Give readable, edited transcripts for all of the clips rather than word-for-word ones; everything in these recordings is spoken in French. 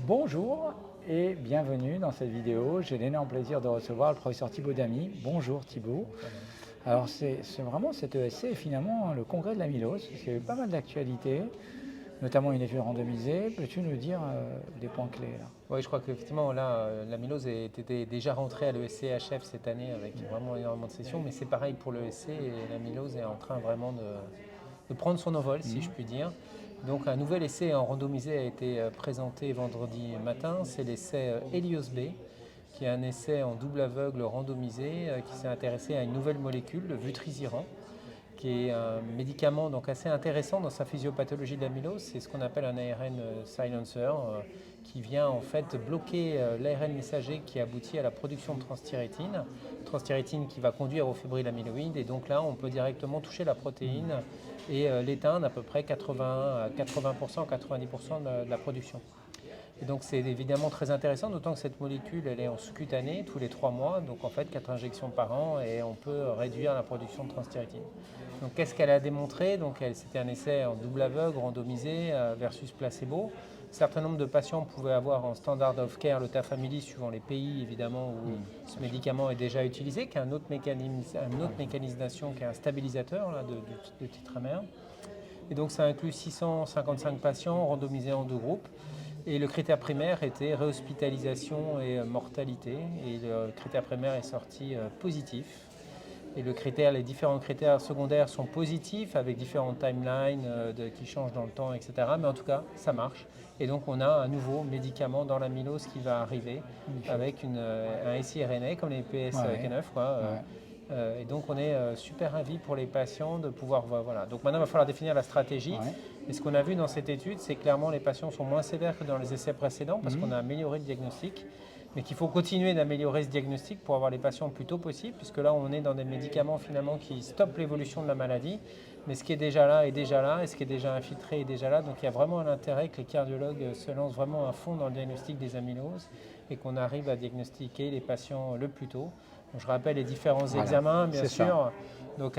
Bonjour et bienvenue dans cette vidéo. J'ai l'énorme plaisir de recevoir le professeur Thibaut Damy. Bonjour Thibaut. Alors c'est vraiment cet ESC est finalement le congrès de l'amylose, parce qu'il y a eu pas mal d'actualités, notamment une étude randomisée. Peux-tu nous dire des points clés là? Oui, je crois qu'effectivement, là, l'amylose était déjà rentrée à l'ESC HF cette année avec vraiment énormément de sessions, mais c'est pareil pour l'ESC et l'amylose est en train vraiment de prendre son envol, si je puis dire. Donc un nouvel essai en randomisé a été présenté vendredi matin, c'est l'essai Helios B, qui est un essai en double aveugle randomisé qui s'est intéressé à une nouvelle molécule, le vutrisiran, qui est un médicament donc assez intéressant dans sa physiopathologie de l'amylose. C'est ce qu'on appelle un ARN silencer qui vient en fait bloquer l'ARN messager qui aboutit à la production de transthyrétine qui va conduire au fibrille amyloïde. Et donc là, on peut directement toucher la protéine et l'éteindre à peu près 80 à 80%, 90% de la production. Et donc c'est évidemment très intéressant, d'autant que cette molécule elle est en sous-cutanée tous les 3 mois, donc en fait 4 injections par an et on peut réduire la production de transthyrétine. Donc qu'est-ce qu'elle a démontré? C'était un essai en double aveugle, randomisé versus placebo. Un certain nombre de patients pouvaient avoir en standard of care le tafamidis suivant les pays évidemment où ce médicament est déjà utilisé, qui a un autre mécanisme d'action qui est un stabilisateur là, de titramère. Et donc ça inclut 655 patients randomisés en 2 groupes. Et le critère primaire était réhospitalisation et mortalité. Et le critère primaire est sorti positif. Et les différents critères secondaires sont positifs avec différentes timelines qui changent dans le temps, etc. Mais en tout cas, ça marche. Et donc on a un nouveau médicament dans l'amylose qui va arriver avec un siRNA comme les PSK9. Et donc on est super ravis pour les patients de pouvoir voir. Voilà. Donc maintenant il va falloir définir la stratégie. Ouais. Et ce qu'on a vu dans cette étude, c'est que clairement les patients sont moins sévères que dans les essais précédents parce qu'on a amélioré le diagnostic. Mais qu'il faut continuer d'améliorer ce diagnostic pour avoir les patients le plus tôt possible, puisque là on est dans des médicaments finalement qui stoppent l'évolution de la maladie, mais ce qui est déjà là est déjà là, et ce qui est déjà infiltré est déjà là, donc il y a vraiment un intérêt que les cardiologues se lancent vraiment à fond dans le diagnostic des amyloses et qu'on arrive à diagnostiquer les patients le plus tôt. Donc, je rappelle les différents examens, bien sûr. Donc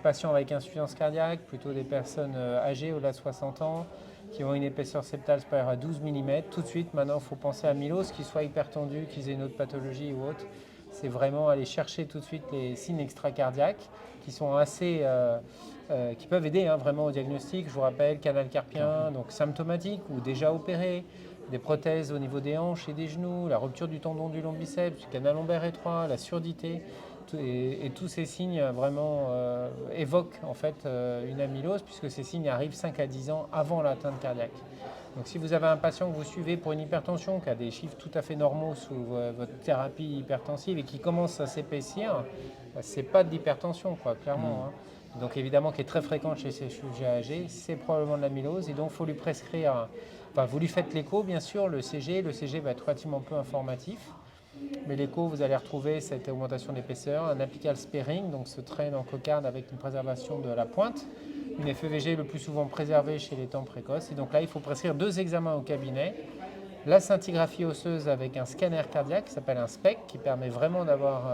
patients avec insuffisance cardiaque, plutôt des personnes âgées au-delà de 60 ans, qui ont une épaisseur septale supérieure à 12 mm. Tout de suite, maintenant, il faut penser à amylose, qu'ils soient hypertendus, qu'ils aient une autre pathologie ou autre. C'est vraiment aller chercher tout de suite les signes extracardiaques qui sont qui peuvent aider vraiment au diagnostic. Je vous rappelle, canal carpien, donc symptomatique ou déjà opéré, des prothèses au niveau des hanches et des genoux, la rupture du tendon du long biceps, le canal lombaire étroit, la surdité. Et tous ces signes vraiment évoquent en fait une amylose puisque ces signes arrivent 5 à 10 ans avant l'atteinte cardiaque. Donc si vous avez un patient que vous suivez pour une hypertension qui a des chiffres tout à fait normaux sous votre thérapie hypertensive et qui commence à s'épaissir, c'est pas de l'hypertension clairement. Donc évidemment qui est très fréquente chez ces sujets âgés, c'est probablement de l'amylose et donc il faut lui prescrire, vous lui faites l'écho bien sûr, le CG va être relativement peu informatif. Mais l'écho, vous allez retrouver cette augmentation d'épaisseur, un apical sparing, donc ce traîne en cocarde avec une préservation de la pointe, une FEVG le plus souvent préservée chez les temps précoces. Et donc là, il faut prescrire 2 examens au cabinet. La scintigraphie osseuse avec un scanner cardiaque qui s'appelle un SPEC, qui permet vraiment d'avoir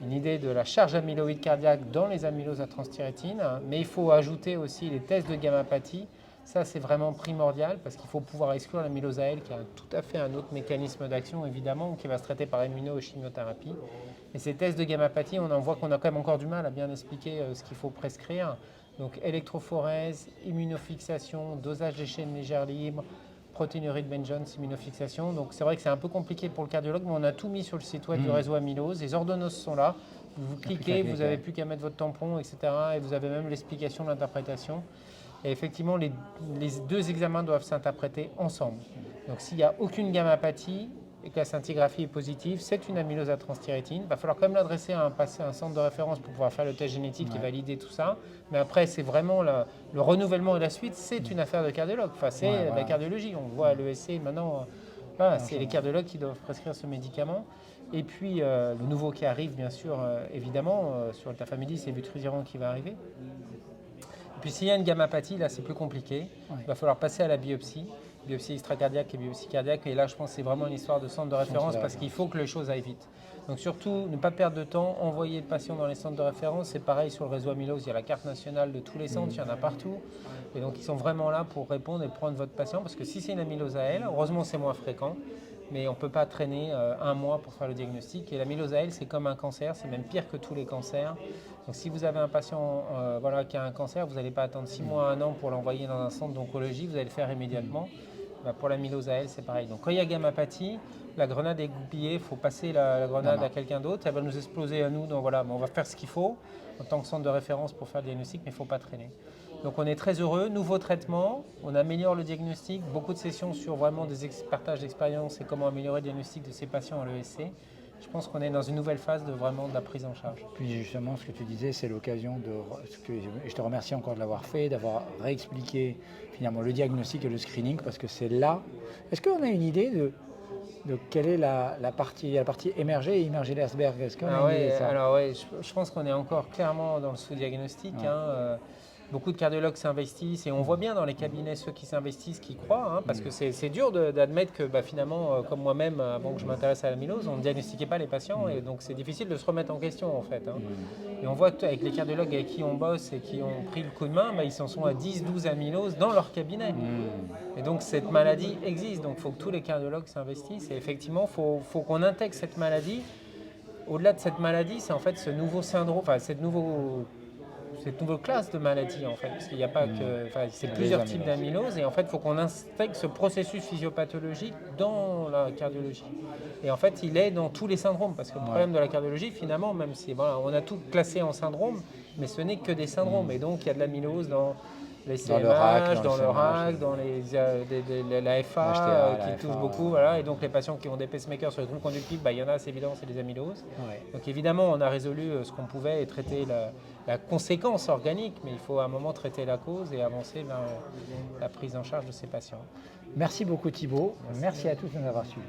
une idée de la charge amyloïde cardiaque dans les amyloses à transthyrétine. Mais il faut ajouter aussi les tests de gammapathie. Ça, c'est vraiment primordial parce qu'il faut pouvoir exclure l'amylose à elle qui a tout à fait un autre mécanisme d'action, évidemment, qui va se traiter par immunochimiothérapie. Et ces tests de gammapathie, on en voit qu'on a quand même encore du mal à bien expliquer ce qu'il faut prescrire. Donc, électrophorèse, immunofixation, dosage des chaînes légères libres, protéinurie de Ben-Jones, immunofixation. Donc, c'est vrai que c'est un peu compliqué pour le cardiologue, mais on a tout mis sur le site web du réseau amylose. Les ordonnances sont là. Vous cliquez, vous n'avez plus qu'à mettre votre tampon, etc. Et vous avez même l'explication de l'interprétation. Et effectivement, les 2 examens doivent s'interpréter ensemble. Donc s'il n'y a aucune gammapathie et que la scintigraphie est positive, c'est une amylose à transthyrétine. Il va falloir quand même l'adresser à un centre de référence pour pouvoir faire le test génétique et valider tout ça. Mais après, c'est vraiment le renouvellement et la suite, c'est une affaire de cardiologue. C'est la cardiologie. On voit à l'ESC maintenant, c'est les cardiologues qui doivent prescrire ce médicament. Et puis le nouveau qui arrive, bien sûr, évidemment, sur le tafamidis, c'est vutrisiran qui va arriver. Puis s'il y a une gammapathie, là c'est plus compliqué. Il va falloir passer à la biopsie. biopsie extracardiaque et biopsie cardiaque. Et là, je pense que c'est vraiment une histoire de centre de référence de parce qu'il faut que les choses aillent vite. Donc surtout, ne pas perdre de temps, envoyer le patient dans les centres de référence. C'est pareil sur le réseau amylose, il y a la carte nationale de tous les centres, il y en a partout. Et donc ils sont vraiment là pour répondre et prendre votre patient parce que si c'est une amylose AL, heureusement c'est moins fréquent, mais on ne peut pas traîner un mois pour faire le diagnostic. Et l'amylose AL, c'est comme un cancer, c'est même pire que tous les cancers. Donc si vous avez un patient qui a un cancer, vous n'allez pas attendre 6 mois, 1 an pour l'envoyer dans un centre d'oncologie, vous allez le faire immédiatement. Pour l'amylose AL, c'est pareil. Donc quand il y a gammapathie, la grenade est goupillée, il faut passer la grenade à quelqu'un d'autre, elle va nous exploser à nous, donc voilà, on va faire ce qu'il faut en tant que centre de référence pour faire le diagnostic, mais il ne faut pas traîner. Donc on est très heureux, nouveau traitement, on améliore le diagnostic, beaucoup de sessions sur vraiment des partages d'expérience et comment améliorer le diagnostic de ces patients à l'ESC. Je pense qu'on est dans une nouvelle phase de vraiment de la prise en charge. Puis justement, ce que tu disais, c'est l'occasion je te remercie encore de l'avoir fait, d'avoir réexpliqué finalement le diagnostic et le screening, parce que c'est là. Est-ce qu'on a une idée de quelle est la partie émergée et immergée de l'iceberg? Est-ce qu'on a une idée de ça? Alors ouais, je pense qu'on est encore clairement dans le sous-diagnostic. Ouais. Beaucoup de cardiologues s'investissent et on voit bien dans les cabinets ceux qui s'investissent, qui croient, parce que c'est dur d'admettre que finalement, comme moi-même, avant que je m'intéresse à l'amylose, on ne diagnostiquait pas les patients et donc c'est difficile de se remettre en question en fait. Et on voit qu'avec les cardiologues avec qui on bosse et qui ont pris le coup de main, ils s'en sont à 10-12 amyloses dans leur cabinet. Et donc cette maladie existe, donc il faut que tous les cardiologues s'investissent et effectivement, il faut qu'on intègre cette maladie. Au-delà de cette maladie, c'est en fait ce nouveau syndrome, cette nouvelle classe de maladies en fait, parce qu'il n'y a pas que, c'est plusieurs types d'amylose et en fait il faut qu'on intègre ce processus physiopathologique dans la cardiologie. Et en fait il est dans tous les syndromes, parce que le problème de la cardiologie finalement, même si on a tout classé en syndrome, mais ce n'est que des syndromes et donc il y a de l'amylose dans les CMH, dans le RAC, dans la FA HTA, qui la touche FA, beaucoup. Voilà. Et donc les patients qui ont des pacemakers sur les troubles conductifs, il y en a, c'est évident, c'est les amyloses. Ouais. Donc évidemment, on a résolu ce qu'on pouvait et traiter la conséquence organique, mais il faut à un moment traiter la cause et avancer vers la prise en charge de ces patients. Merci beaucoup Thibaut, merci à tous de nous avoir suivis.